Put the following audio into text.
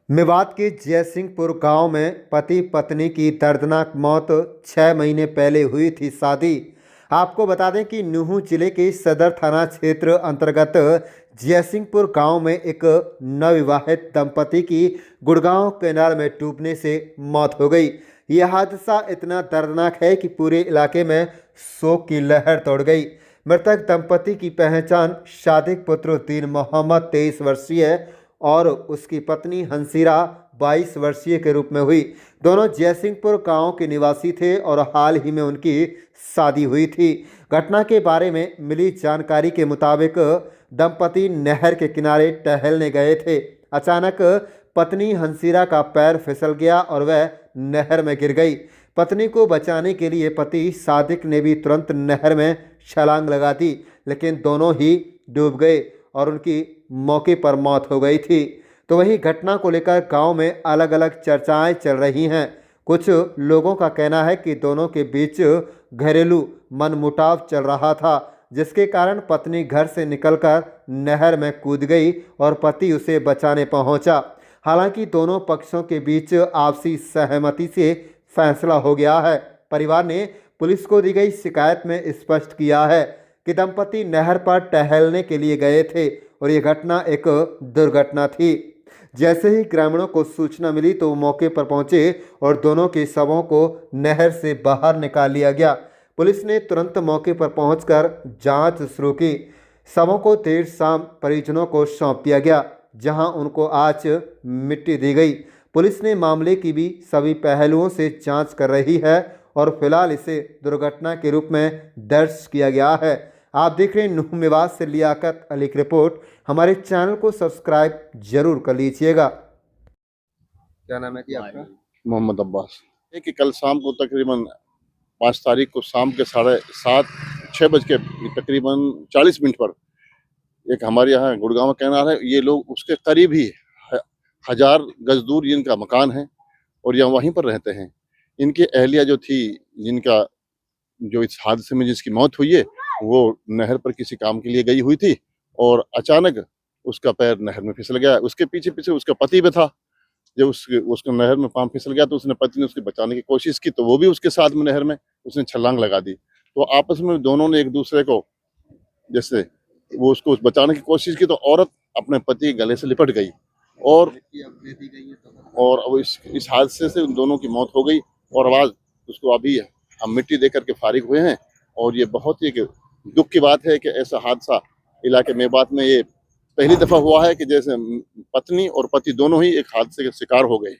मेवात के जयसिंहपुर गांव में पति पत्नी की दर्दनाक मौत 6 महीने पहले हुई थी। शादी आपको बता दें कि नूंह जिले के सदर थाना क्षेत्र अंतर्गत जयसिंहपुर गांव में एक नवविवाहित दंपति की गुड़गांव कैनाल में डूबने से मौत हो गई। यह हादसा इतना दर्दनाक है कि पूरे इलाके में शोक की लहर दौड़ गई। मृतक दंपति की पहचान शादिक पुत्रुद्दीन मोहम्मद 23 वर्षीय और उसकी पत्नी हंसीरा 22 वर्षीय के रूप में हुई। दोनों जयसिंहपुर गांव के निवासी थे और हाल ही में उनकी शादी हुई थी। घटना के बारे में मिली जानकारी के मुताबिक दंपति नहर के किनारे टहलने गए थे। अचानक पत्नी हंसीरा का पैर फिसल गया और वह नहर में गिर गई। पत्नी को बचाने के लिए पति सादिक ने भी तुरंत नहर में छलांग लगा दी, लेकिन दोनों ही डूब गए और उनकी मौके पर मौत हो गई थी। तो वहीं घटना को लेकर गांव में अलग अलग चर्चाएं चल रही हैं। कुछ लोगों का कहना है कि दोनों के बीच घरेलू मनमुटाव चल रहा था, जिसके कारण पत्नी घर से निकलकर नहर में कूद गई और पति उसे बचाने पहुंचा। हालांकि दोनों पक्षों के बीच आपसी सहमति से फैसला हो गया है। परिवार ने पुलिस को दी गई शिकायत में स्पष्ट किया है कि दंपति नहर पर टहलने के लिए गए थे और ये घटना एक दुर्घटना थी। जैसे ही ग्रामीणों को सूचना मिली तो वो मौके पर पहुंचे और दोनों के शवों को नहर से बाहर निकाल लिया गया। पुलिस ने तुरंत मौके पर पहुंचकर जांच शुरू की। शवों को देर शाम परिजनों को सौंप दिया गया, जहां उनको आज मिट्टी दी गई। पुलिस ने मामले की भी सभी पहलुओं से जांच कर रही है और फिलहाल इसे दुर्घटना के रूप में दर्ज किया गया है। आप देख रहे हैं नूंह मेवात से लियाकत अली की रिपोर्ट। हमारे चैनल को सब्सक्राइब जरूर कर लीजिएगा। क्या नाम है जी आपका? मोहम्मद अब्बास। है कि कल शाम को तकरीबन 5 तारीख को शाम के 6:30 बज के तकरीबन 40 मिनट पर एक हमारे यहाँ गुड़गांव कैनाल है, ये लोग उसके करीब ही 1000 गज दूर इनका मकान है और यहाँ वहीं पर रहते हैं। इनकी अहलिया जो थी, जिनका जो इस हादसे में जिसकी मौत हुई है, वो नहर पर किसी काम के लिए गई हुई थी और अचानक उसका पैर नहर में फिसल गया। उसके पीछे पीछे उसका पति भी था। जब उसको नहर में पाँव फिसल गया तो उसने पति ने उसके बचाने की कोशिश की, तो वो भी उसके साथ में नहर में उसने छलांग लगा दी। तो आपस में दोनों ने एक दूसरे को, जैसे वो उसको बचाने की कोशिश की तो औरत अपने पति के गले से लिपट गई और अब इस हादसे से उन दोनों की मौत हो गई। और आज उसको अभी हम मिट्टी दे करके फारिग हुए हैं। और ये बहुत ही दुख की बात है कि ऐसा हादसा इलाके मेवात में ये पहली दफा हुआ है कि जैसे पत्नी और पति दोनों ही एक हादसे के शिकार हो गए।